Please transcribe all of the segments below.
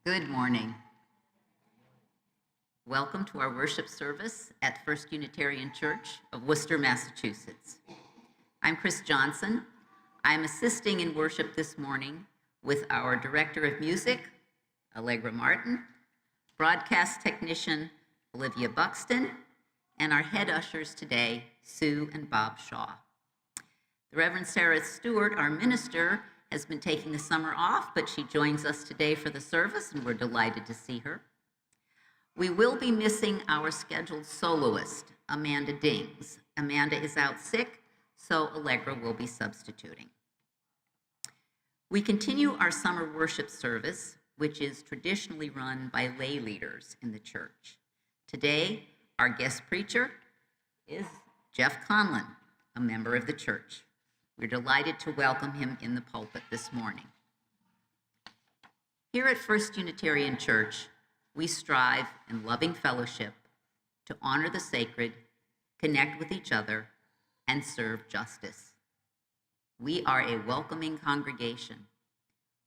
Good morning. Welcome to our worship service at First Unitarian Church of Worcester, Massachusetts. I'm Chris Johnson. I'm assisting in worship this morning with our Director of Music, Allegra Martin, broadcast technician, Olivia Buxton, and our head ushers today, Sue and Bob Shaw. The Reverend Sarah Stewart, our minister, has been taking the summer off, but she joins us today for the service, and we're delighted to see her. We will be missing our scheduled soloist, Amanda Dings. Amanda is out sick, so Allegra will be substituting. We continue our summer worship service, which is traditionally run by lay leaders in the church. Today, our guest preacher is Jeff Conlon, a member of the church. We're delighted to welcome him in the pulpit this morning. Here at First Unitarian Church, we strive in loving fellowship to honor the sacred, connect with each other, and serve justice. We are a welcoming congregation.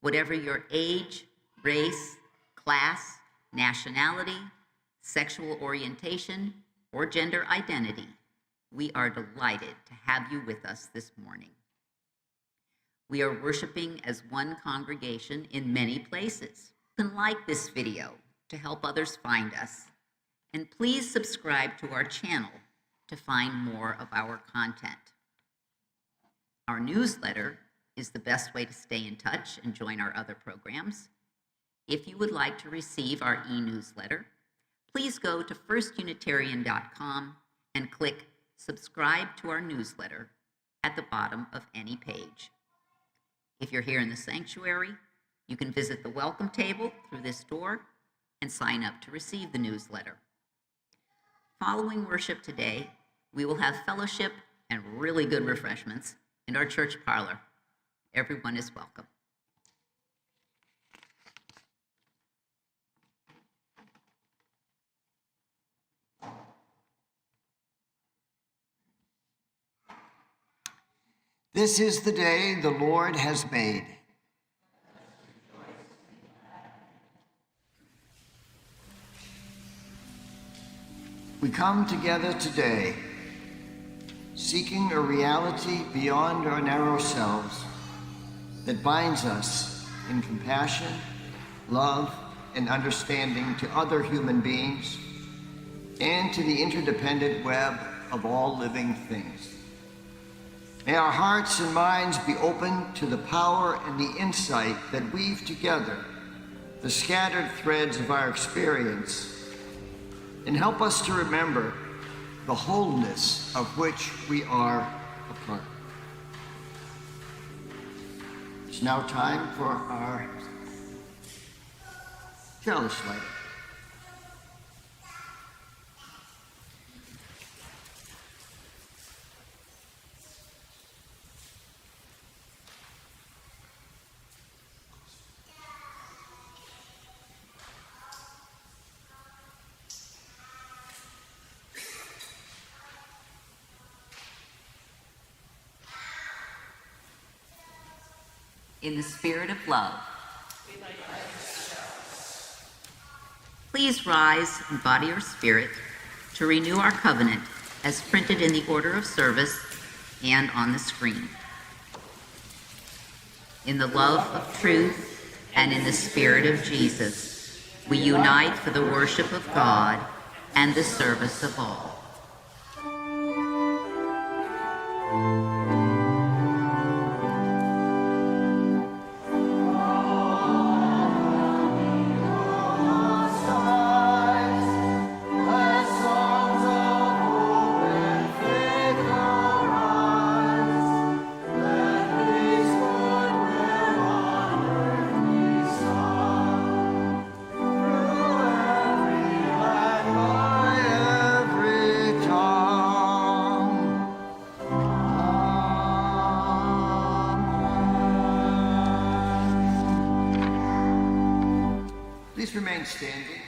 Whatever your age, race, class, nationality, sexual orientation, or gender identity, we are delighted to have you with us this morning. We are worshiping as one congregation in many places. You can like this video to help others find us, and please subscribe to our channel to find more of our content. Our newsletter is the best way to stay in touch and join our other programs. If you would like to receive our e-newsletter, please go to firstunitarian.com and click subscribe to our newsletter at the bottom of any page. If you're here in the sanctuary, you can visit the welcome table through this door and sign up to receive the newsletter. Following worship today, we will have fellowship and really good refreshments in our church parlor. Everyone is welcome. This is the day the Lord has made. We come together today, seeking a reality beyond our narrow selves that binds us in compassion, love, and understanding to other human beings and to the interdependent web of all living things. May our hearts and minds be open to the power and the insight that weave together the scattered threads of our experience and help us to remember the wholeness of which we are a part. It's now time for our Chalice Lighting. In the spirit of love, please rise in body or spirit to renew our covenant as printed in the order of service and on the screen. In the love of truth and in the spirit of Jesus, we unite for the worship of God and the service of all. Please remain standing.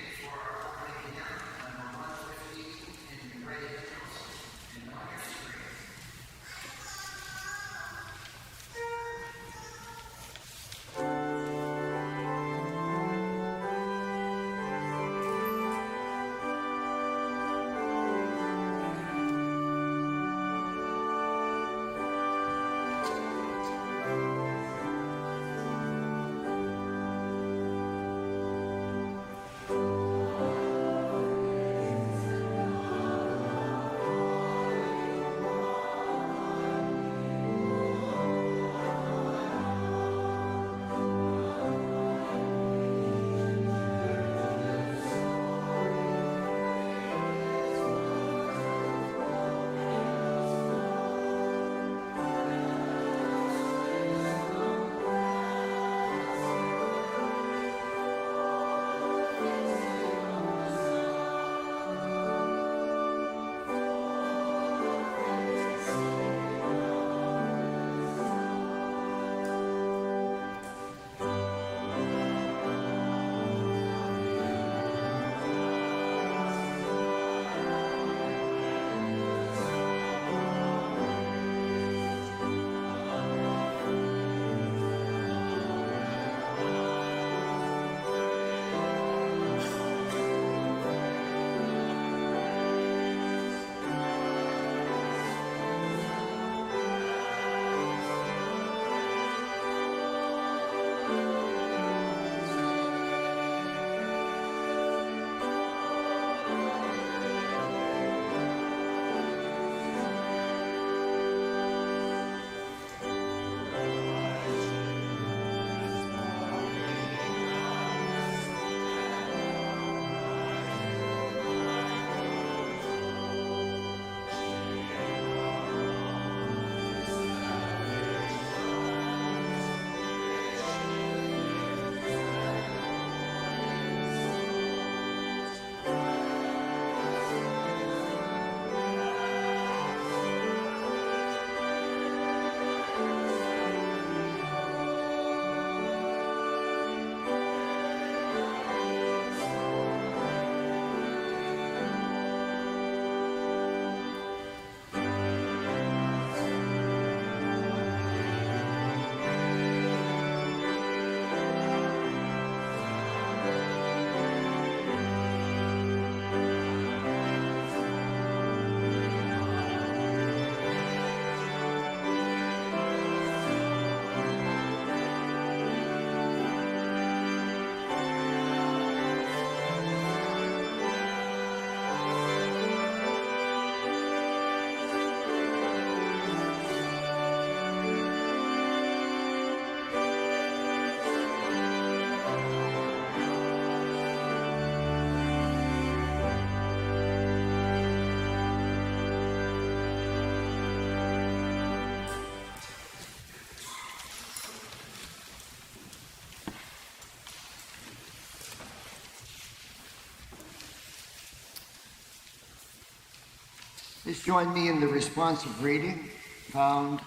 Please join me in the responsive reading found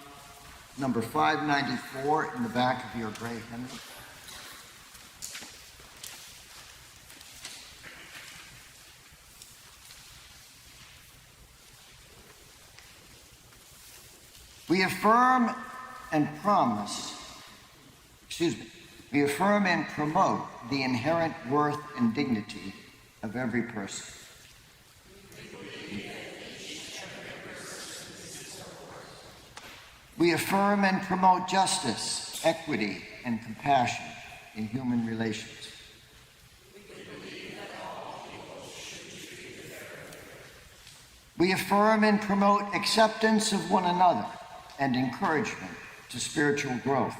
number 594 in the back of your gray hymnal. We affirm and promote the inherent worth and dignity of every person. We affirm and promote justice, equity, and compassion in human relations. We affirm and promote acceptance of one another and encouragement to spiritual growth.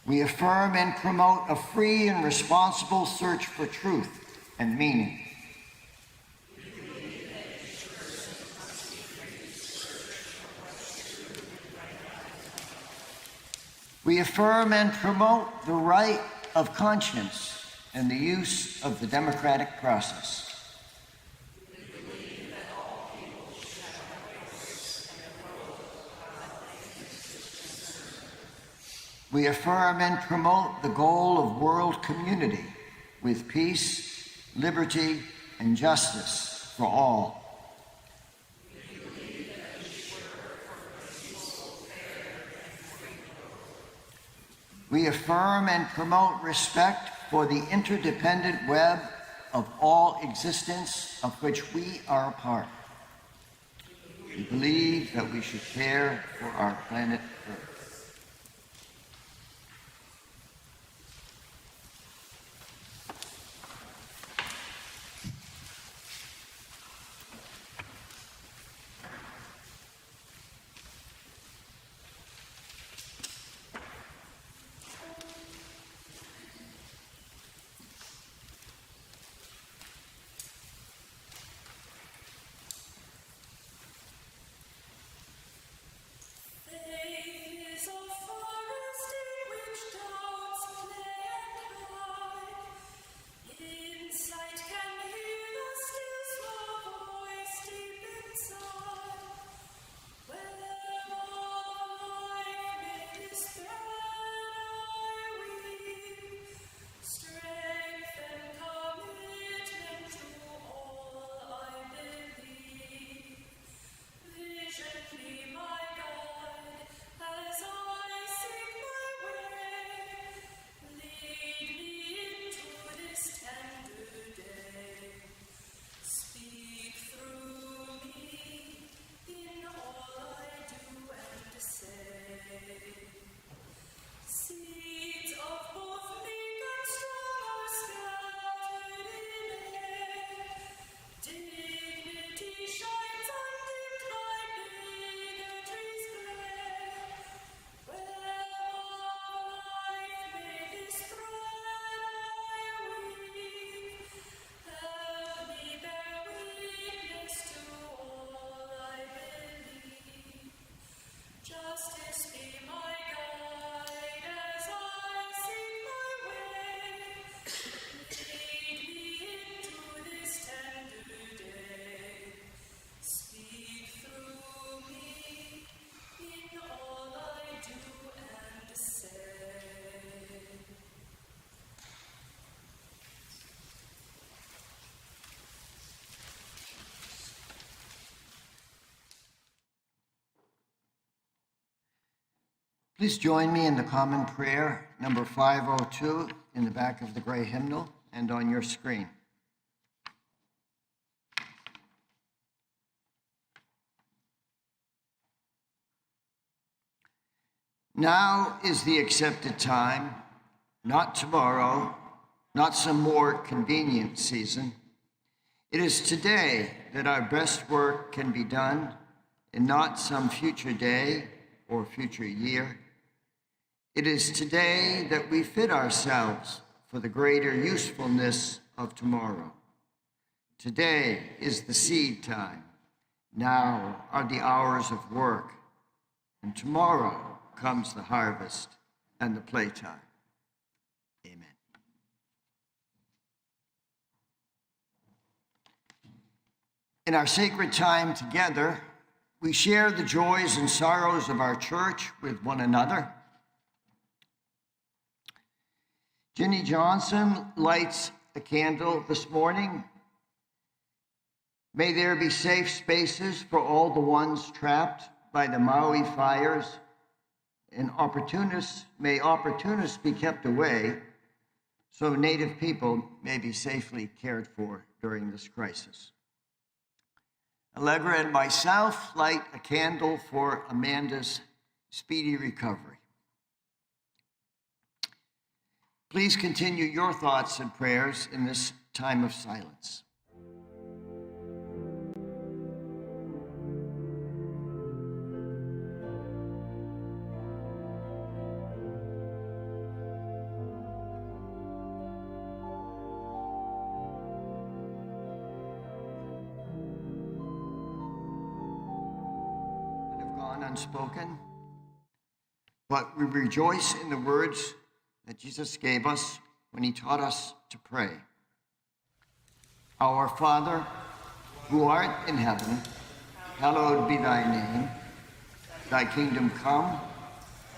We affirm and promote a free and responsible search for truth and meaning. We affirm and promote the right of conscience and the use of the democratic process. We affirm and promote the goal of world community with peace, liberty, and justice for all. We affirm and promote respect for the interdependent web of all existence of which we are a part. We believe that we should care for our planet Earth. Please join me in the common prayer, number 502, in the back of the gray hymnal and on your screen. Now is the accepted time, not tomorrow, not some more convenient season. It is today that our best work can be done, and not some future day or future year. It is today that we fit ourselves for the greater usefulness of tomorrow. Today is the seed time. Now are the hours of work, and tomorrow comes the harvest. and the playtime. Amen. In our sacred time together, we share the joys and sorrows of our church with one another. Ginny Johnson lights a candle this morning. May there be safe spaces for all the ones trapped by the Maui fires, and may opportunists be kept away so Native people may be safely cared for during this crisis. Allegra and myself light a candle for Amanda's speedy recovery. Please continue your thoughts and prayers in this time of silence. Unspoken, but we rejoice in the words that Jesus gave us when he taught us to pray. Our Father, who art in heaven, hallowed be thy name. Thy kingdom come,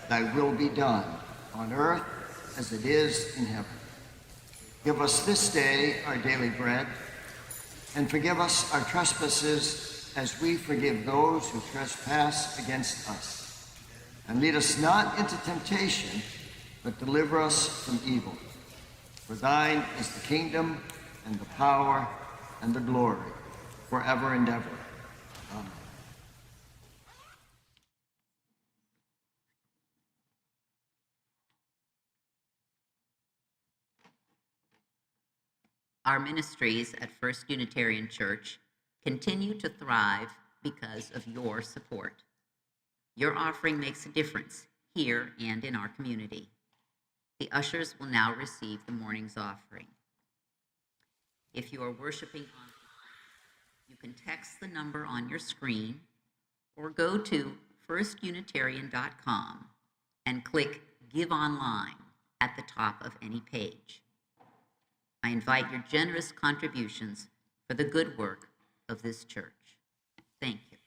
thy will be done, on earth as it is in heaven. Give us this day our daily bread, and forgive us our trespasses as we forgive those who trespass against us. And lead us not into temptation, but deliver us from evil. For thine is the kingdom, and the power, and the glory, forever and ever. Amen. Our ministries at First Unitarian Church continue to thrive because of your support. Your offering makes a difference here and in our community. The ushers will now receive the morning's offering. If you are worshiping online, you can text the number on your screen or go to firstunitarian.com and click Give Online at the top of any page. I invite your generous contributions for the good work of this church. Thank you.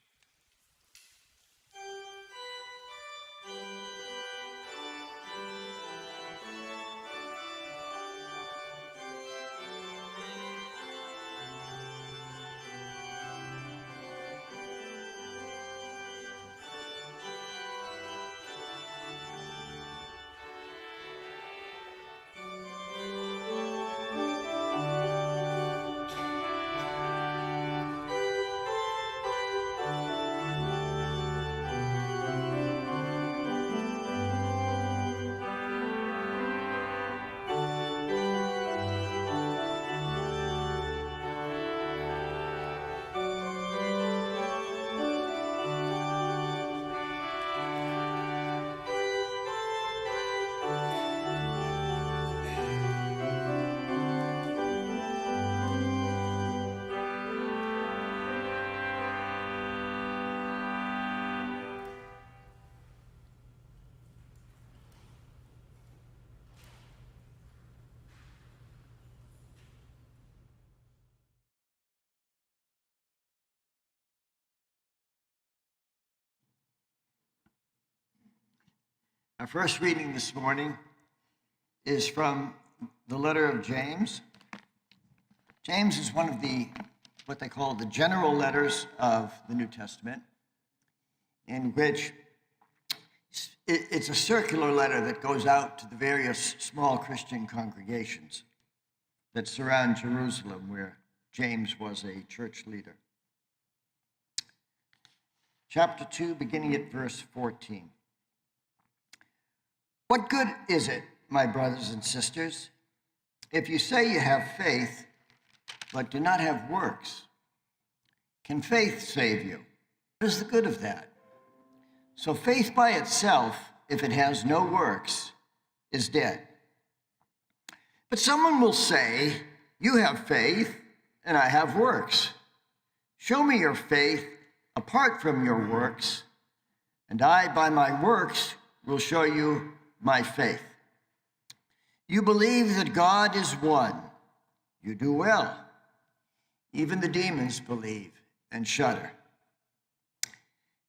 Our first reading this morning is from the letter of James. James is one of what they call the general letters of the New Testament, in which it's a circular letter that goes out to the various small Christian congregations that surround Jerusalem, where James was a church leader. Chapter 2, beginning at verse 14. What good is it, my brothers and sisters, if you say you have faith, but do not have works? Can faith save you? What is the good of that? So faith by itself, if it has no works, is dead. But someone will say, you have faith, and I have works. Show me your faith apart from your works, and I, by my works, will show you my faith. You believe that God is one. You do well. Even the demons believe and shudder.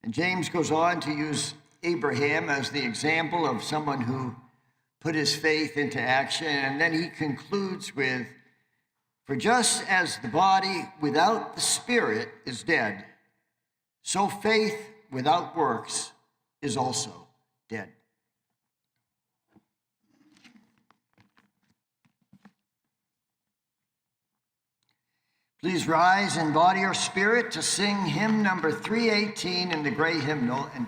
And James goes on to use Abraham as the example of someone who put his faith into action. And then he concludes with, for just as the body without the spirit is dead, so faith without works is also dead. Please rise in body or spirit to sing hymn number 318 in the gray hymnal. And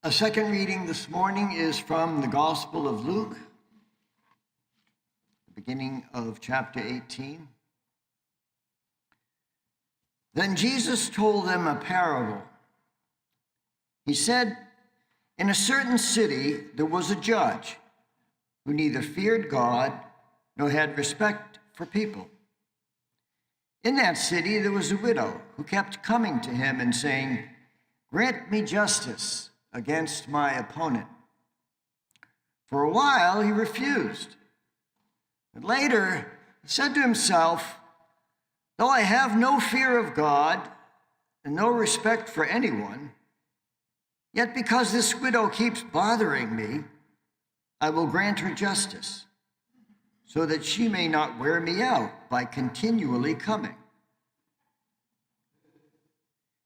a second reading this morning is from the Gospel of Luke, the beginning of chapter 18. Then Jesus told them a parable. He said, in a certain city there was a judge who neither feared God nor had respect for people. In that city there was a widow who kept coming to him and saying, grant me justice against my opponent. For a while he refused. But later he said to himself, though I have no fear of God and no respect for anyone, yet because this widow keeps bothering me, I will grant her justice, so that she may not wear me out by continually coming.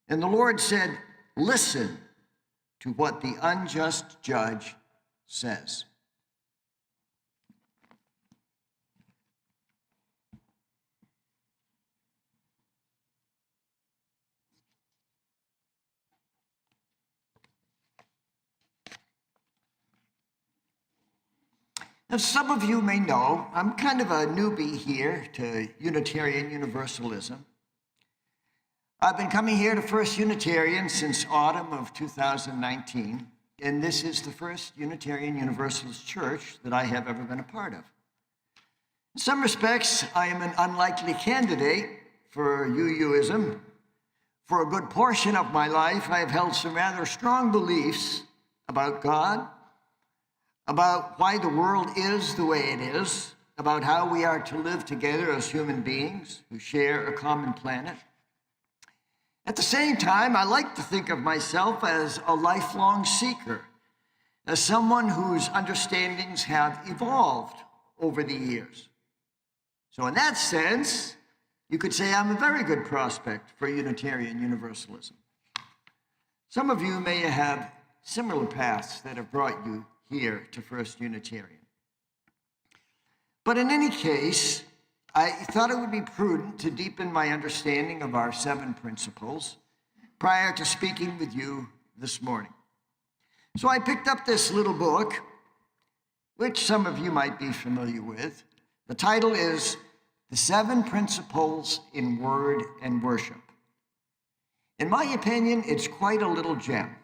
And the Lord said, listen to what the unjust judge says. As some of you may know, I'm kind of a newbie here to Unitarian Universalism. I've been coming here to First Unitarian since autumn of 2019, and this is the first Unitarian Universalist church that I have ever been a part of. In some respects, I am an unlikely candidate for UUism. For a good portion of my life, I have held some rather strong beliefs about God, about why the world is the way it is, about how we are to live together as human beings who share a common planet. At the same time, I like to think of myself as a lifelong seeker, as someone whose understandings have evolved over the years. So in that sense, you could say I'm a very good prospect for Unitarian Universalism. Some of you may have similar paths that have brought you here to First Unitarian. But in any case, I thought it would be prudent to deepen my understanding of our 7 principles prior to speaking with you this morning. So I picked up this little book, which some of you might be familiar with. The title is The 7 Principles in Word and Worship. In my opinion, it's quite a little gem.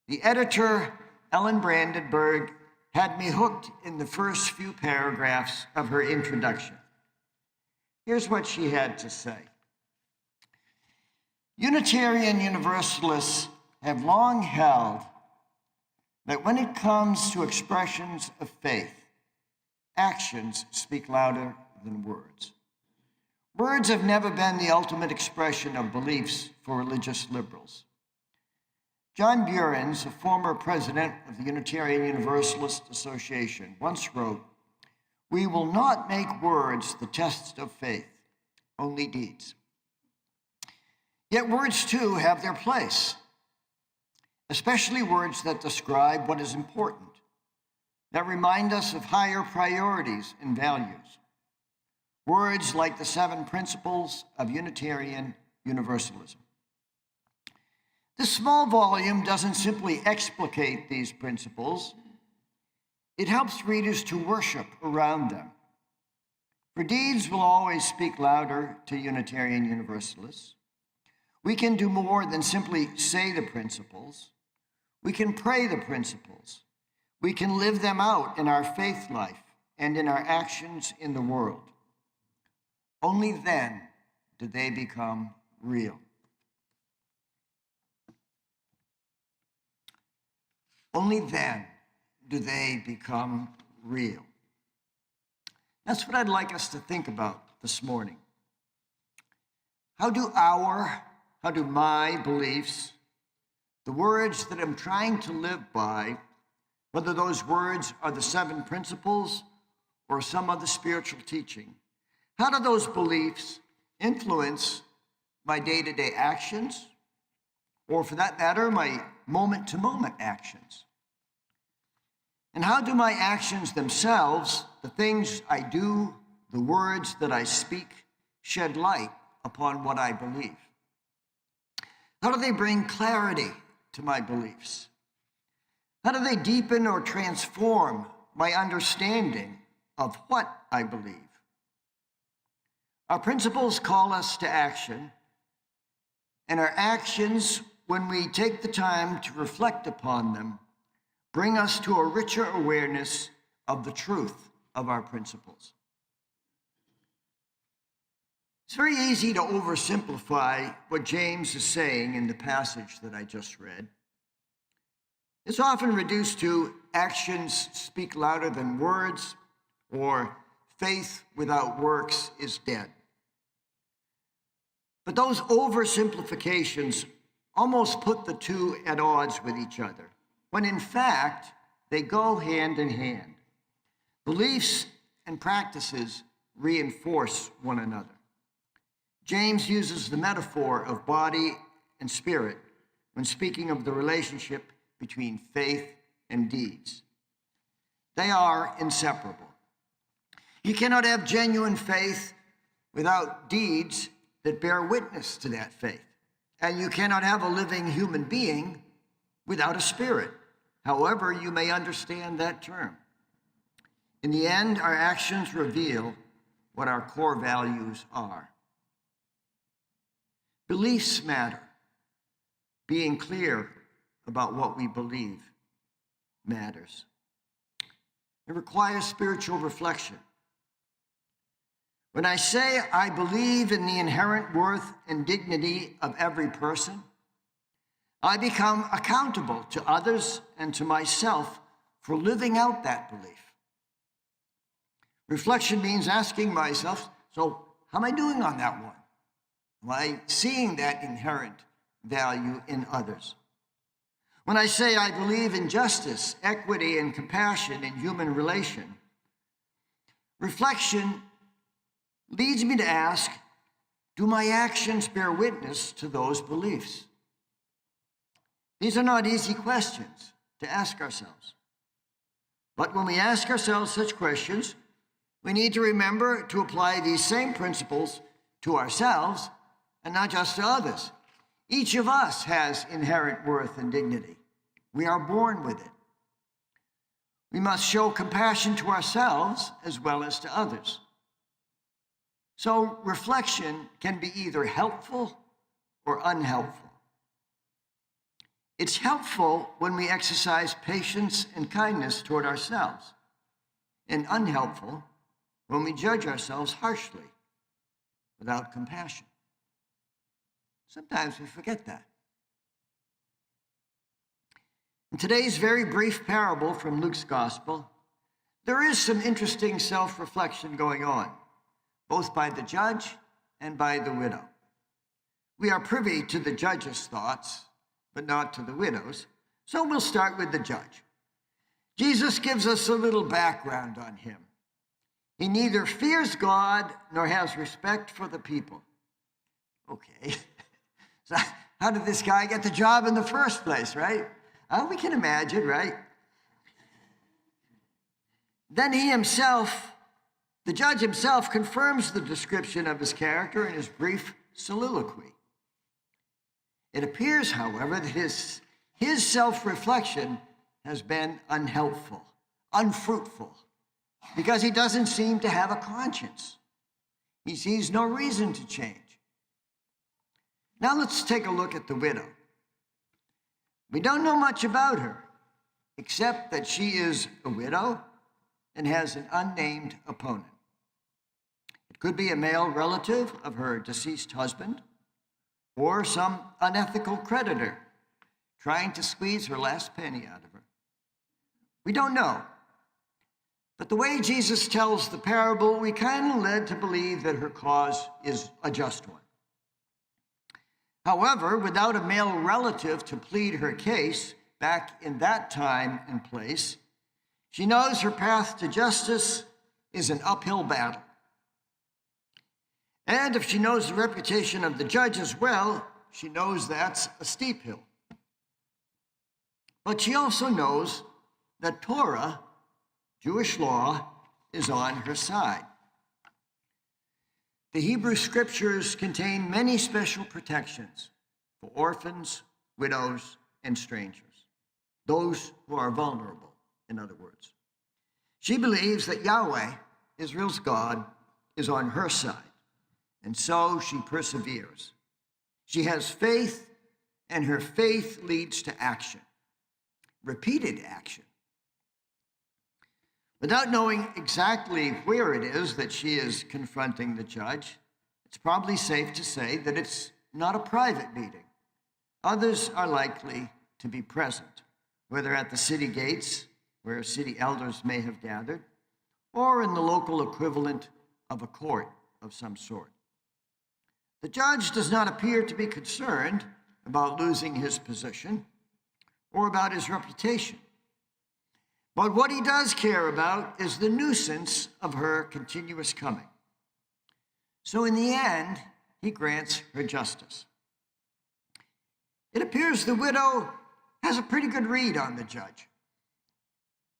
The editor, Ellen Brandenburg, had me hooked in the first few paragraphs of her introduction. Here's what she had to say. Unitarian Universalists have long held that when it comes to expressions of faith, actions speak louder than words. Words have never been the ultimate expression of beliefs for religious liberals. John Burens, a former president of the Unitarian Universalist Association, once wrote, "We will not make words the test of faith, only deeds." Yet words, too, have their place, especially words that describe what is important, that remind us of higher priorities and values. Words like the 7 principles of Unitarian Universalism. This small volume doesn't simply explicate these principles. It helps readers to worship around them. For deeds will always speak louder to Unitarian Universalists. We can do more than simply say the principles. We can pray the principles. We can live them out in our faith life and in our actions in the world. Only then do they become real. Only then do they become real. That's what I'd like us to think about this morning. How do my beliefs, the words that I'm trying to live by, whether those words are the 7 principles or some other spiritual teaching, how do those beliefs influence my day-to-day actions, or for that matter, my moment-to-moment actions? And how do my actions themselves, the things I do, the words that I speak, shed light upon what I believe? How do they bring clarity to my beliefs? How do they deepen or transform my understanding of what I believe? Our principles call us to action, and our actions, when we take the time to reflect upon them, bring us to a richer awareness of the truth of our principles. It's very easy to oversimplify what James is saying in the passage that I just read. It's often reduced to actions speak louder than words, or faith without works is dead. But those oversimplifications almost put the two at odds with each other, when in fact, they go hand in hand. Beliefs and practices reinforce one another. James uses the metaphor of body and spirit when speaking of the relationship between faith and deeds. They are inseparable. You cannot have genuine faith without deeds that bear witness to that faith. And you cannot have a living human being without a spirit, however you may understand that term. In the end, our actions reveal what our core values are. Beliefs matter. Being clear about what we believe matters. It requires spiritual reflection. When I say I believe in the inherent worth and dignity of every person, I become accountable to others and to myself for living out that belief. Reflection means asking myself, so how am I doing on that one? Am I seeing that inherent value in others? When I say I believe in justice, equity, and compassion in human relation, reflection leads me to ask, do my actions bear witness to those beliefs? These are not easy questions to ask ourselves. But when we ask ourselves such questions, we need to remember to apply these same principles to ourselves and not just to others. Each of us has inherent worth and dignity. We are born with it. We must show compassion to ourselves as well as to others. So reflection can be either helpful or unhelpful. It's helpful when we exercise patience and kindness toward ourselves, and unhelpful when we judge ourselves harshly without compassion. Sometimes we forget that. In today's very brief parable from Luke's Gospel, there is some interesting self-reflection going on, both by the judge and by the widow. We are privy to the judge's thoughts, but not to the widow's, so we'll start with the judge. Jesus gives us a little background on him. He neither fears God nor has respect for the people. Okay, so how did this guy get the job in the first place, right? We can imagine, right? Then he himself, the judge himself, confirms the description of his character in his brief soliloquy. It appears, however, that his self-reflection has been unhelpful, unfruitful, because he doesn't seem to have a conscience. He sees no reason to change. Now let's take a look at the widow. We don't know much about her, except that she is a widow and has an unnamed opponent. It could be a male relative of her deceased husband, or some unethical creditor trying to squeeze her last penny out of her. We don't know. But the way Jesus tells the parable, we kind of led to believe that her cause is a just one. However, without a male relative to plead her case back in that time and place, she knows her path to justice is an uphill battle. And if she knows the reputation of the judge as well, she knows that's a steep hill. But she also knows that Torah, Jewish law, is on her side. The Hebrew scriptures contain many special protections for orphans, widows, and strangers, those who are vulnerable, in other words. She believes that Yahweh, Israel's God, is on her side, and so she perseveres. She has faith, and her faith leads to action, repeated action. Without knowing exactly where it is that she is confronting the judge, it's probably safe to say that it's not a private meeting. Others are likely to be present, whether at the city gates, where city elders may have gathered, or in the local equivalent of a court of some sort. The judge does not appear to be concerned about losing his position or about his reputation. But what he does care about is the nuisance of her continuous coming. So in the end, he grants her justice. It appears the widow has a pretty good read on the judge.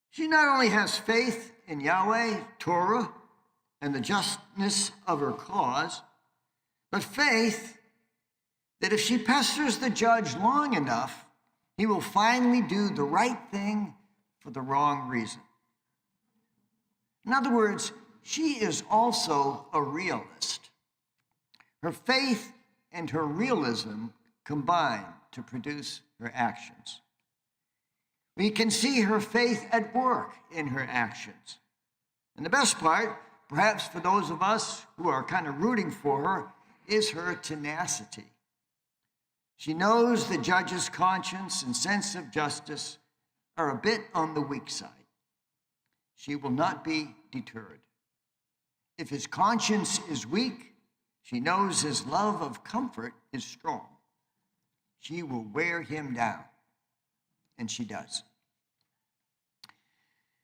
She not only has faith in Yahweh, Torah, and the justness of her cause, but faith that if she pesters the judge long enough, he will finally do the right thing for the wrong reason. In other words, she is also a realist. Her faith and her realism combine to produce her actions. We can see her faith at work in her actions. And the best part, perhaps for those of us who are kind of rooting for her, is her tenacity. She knows the judge's conscience and sense of justice are a bit on the weak side. She will not be deterred. If his conscience is weak, she knows his love of comfort is strong. She will wear him down, and she does.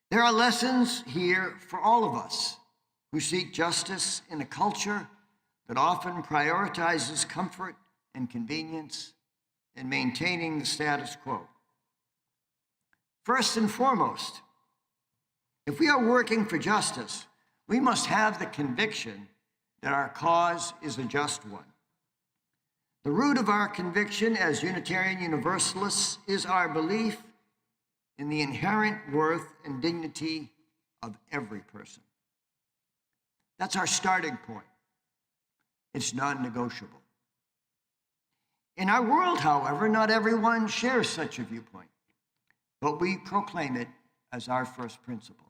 There are lessons here for all of us who seek justice in a culture that often prioritizes comfort and convenience and maintaining the status quo. First and foremost, if we are working for justice, we must have the conviction that our cause is a just one. The root of our conviction as Unitarian Universalists is our belief in the inherent worth and dignity of every person. That's our starting point. It's non-negotiable. In our world, however, not everyone shares such a viewpoint, but we proclaim it as our first principle.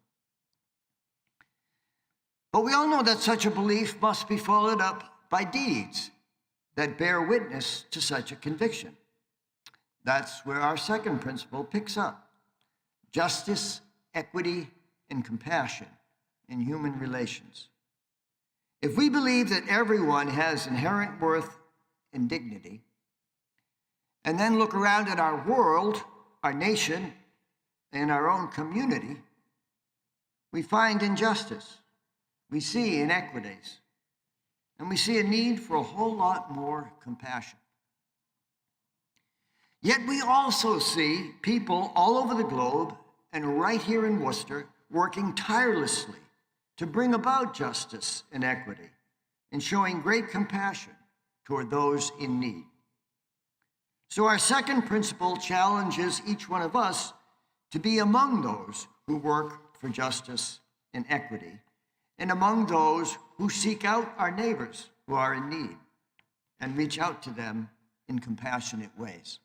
But we all know that such a belief must be followed up by deeds that bear witness to such a conviction. That's where our second principle picks up: justice, equity, and compassion in human relations. If we believe that everyone has inherent worth and dignity, and then look around at our world, our nation, and our own community, we find injustice, we see inequities, and we see a need for a whole lot more compassion. Yet we also see people all over the globe and right here in Worcester working tirelessly to bring about justice and equity and showing great compassion toward those in need. So our second principle challenges each one of us to be among those who work for justice and equity, and among those who seek out our neighbors who are in need and reach out to them in compassionate ways.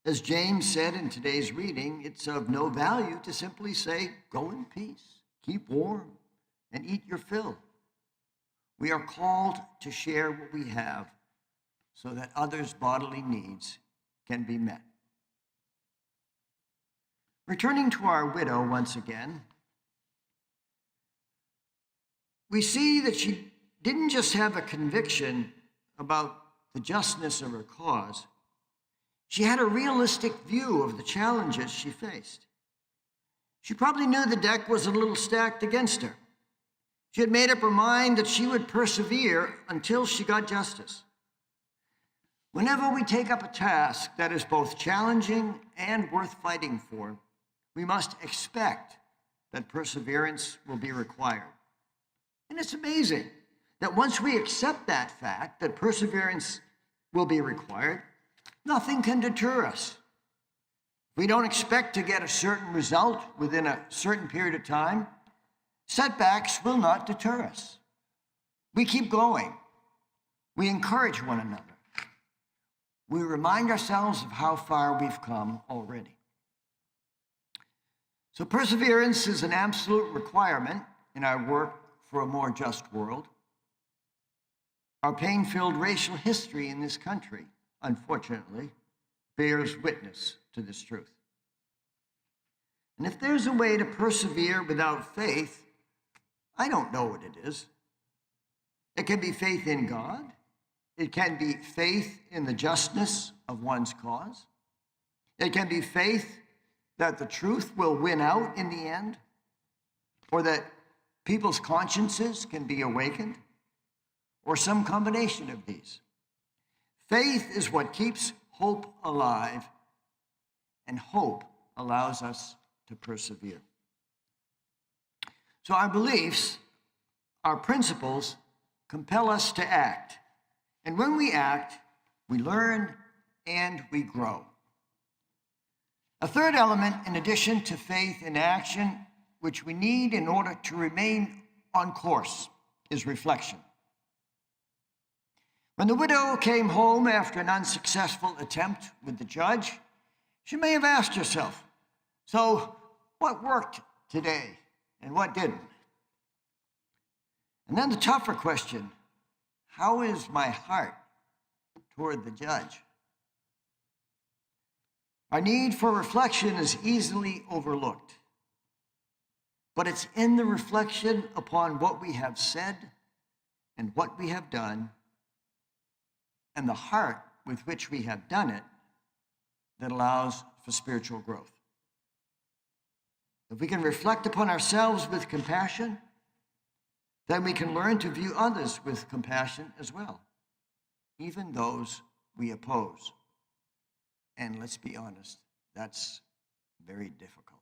As James said in today's reading, it's of no value to simply say, "Go in peace, keep warm, and eat your fill." We are called to share what we have so that others' bodily needs can be met. Returning to our widow once again, we see that she didn't just have a conviction about the justness of her cause. She had a realistic view of the challenges she faced. She probably knew the deck was a little stacked against her. She had made up her mind that she would persevere until she got justice. Whenever we take up a task that is both challenging and worth fighting for, we must expect that perseverance will be required. And it's amazing that once we accept that fact, that perseverance will be required, nothing can deter us. If we don't expect to get a certain result within a certain period of time, setbacks will not deter us. We keep going. We encourage one another. We remind ourselves of how far we've come already. So perseverance is an absolute requirement in our work for a more just world. Our pain-filled racial history in this country, unfortunately, bears witness to this truth. And if there's a way to persevere without faith, I don't know what it is. It can be faith in God. It can be faith in the justness of one's cause. It can be faith that the truth will win out in the end, or that people's consciences can be awakened, or some combination of these. Faith is what keeps hope alive, and hope allows us to persevere. So our beliefs, our principles, compel us to act. And when we act, we learn and we grow. A third element, in addition to faith in action, which we need in order to remain on course, is reflection. When the widow came home after an unsuccessful attempt with the judge, she may have asked herself, so what worked today and what didn't? And then the tougher question, how is my heart toward the judge? Our need for reflection is easily overlooked, but it's in the reflection upon what we have said and what we have done and the heart with which we have done it that allows for spiritual growth. If we can reflect upon ourselves with compassion, then we can learn to view others with compassion as well, even those we oppose. And let's be honest, that's very difficult.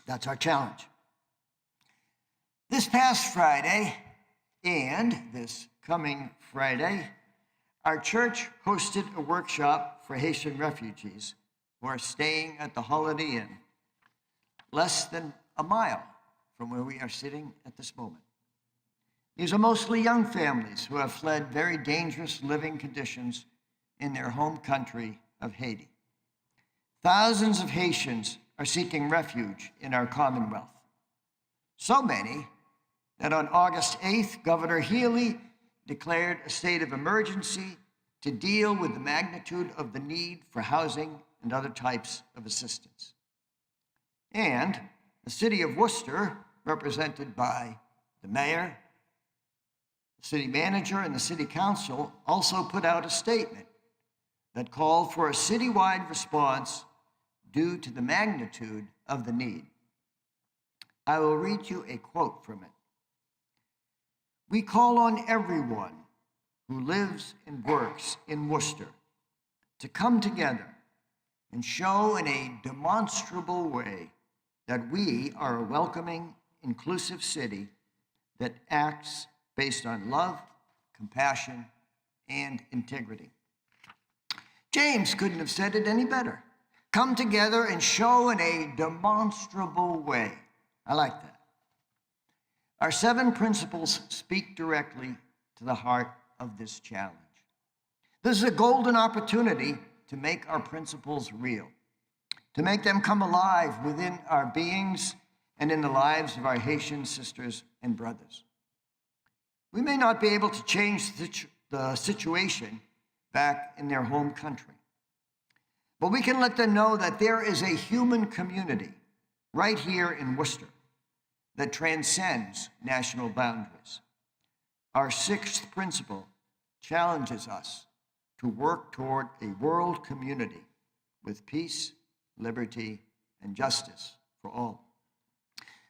That's our challenge. This past Friday and this coming Friday, our church hosted a workshop for Haitian refugees who are staying at the Holiday Inn, less than a mile from where we are sitting at this moment. These are mostly young families who have fled very dangerous living conditions in their home country of Haiti. Thousands of Haitians are seeking refuge in our Commonwealth. So many that on August 8th, Governor Healy declared a state of emergency to deal with the magnitude of the need for housing and other types of assistance. And the city of Worcester, represented by the mayor, the city manager, and the city council, also put out a statement that called for a citywide response due to the magnitude of the need. I will read you a quote from it. We call on everyone who lives and works in Worcester to come together and show in a demonstrable way that we are a welcoming, inclusive city that acts based on love, compassion, and integrity. James couldn't have said it any better. Come together and show in a demonstrable way. I like that. Our 7 principles speak directly to the heart of this challenge. This is a golden opportunity to make our principles real, to make them come alive within our beings and in the lives of our Haitian sisters and brothers. We may not be able to change the situation back in their home country, but we can let them know that there is a human community right here in Worcester that transcends national boundaries. Our 6th principle challenges us to work toward a world community with peace, liberty, and justice for all.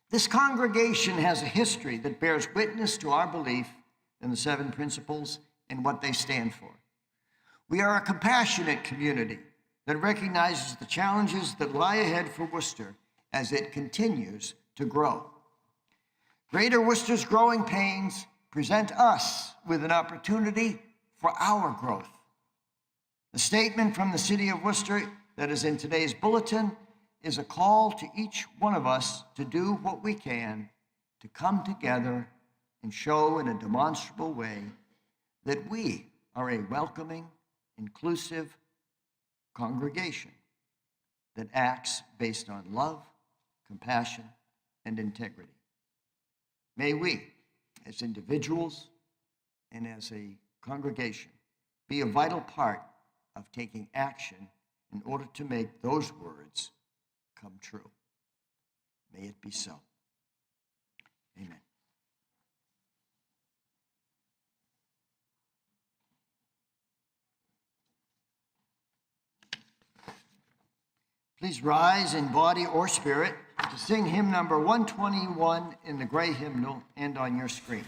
This congregation has a history that bears witness to our belief in the 7 principles and what they stand for. We are a compassionate community that recognizes the challenges that lie ahead for Worcester as it continues to grow. Greater Worcester's growing pains present us with an opportunity for our growth. The statement from the city of Worcester that is in today's bulletin is a call to each one of us to do what we can to come together and show in a demonstrable way that we are a welcoming, inclusive congregation that acts based on love, compassion, and integrity. May we, as individuals and as a congregation, be a vital part of taking action in order to make those words come true. May it be so. Amen. Please rise in body or spirit to sing hymn number 121 in the gray hymnal and on your screen.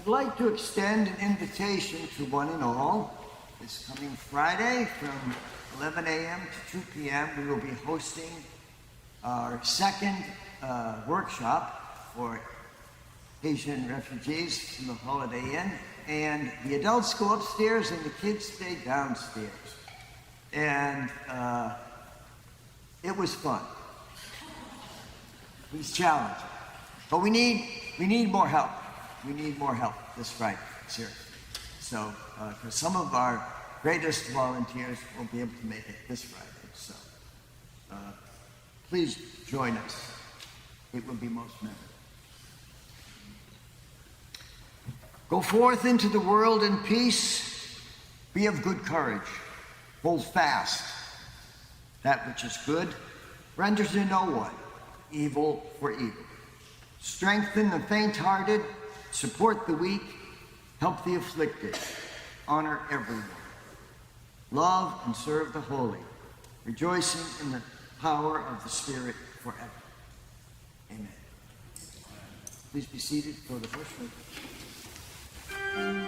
I'd like to extend an invitation to one and all. This coming Friday from 11 a.m. to 2 p.m. we will be hosting our second workshop for Asian refugees from the Holiday Inn. And the adults go upstairs and the kids stay downstairs. And it was fun. It was challenging. But we need more help. We need more help this Friday, seriously. So, because some of our greatest volunteers won't be able to make it this Friday. So, please join us. It will be most memorable. Go forth into the world in peace. Be of good courage. Hold fast. That which is good, render to no one evil for evil. Strengthen the faint-hearted. Support the weak. Help the afflicted. Honor everyone. Love and serve the holy. Rejoicing in the power of the Spirit forever. Amen. Please be seated for the first reading.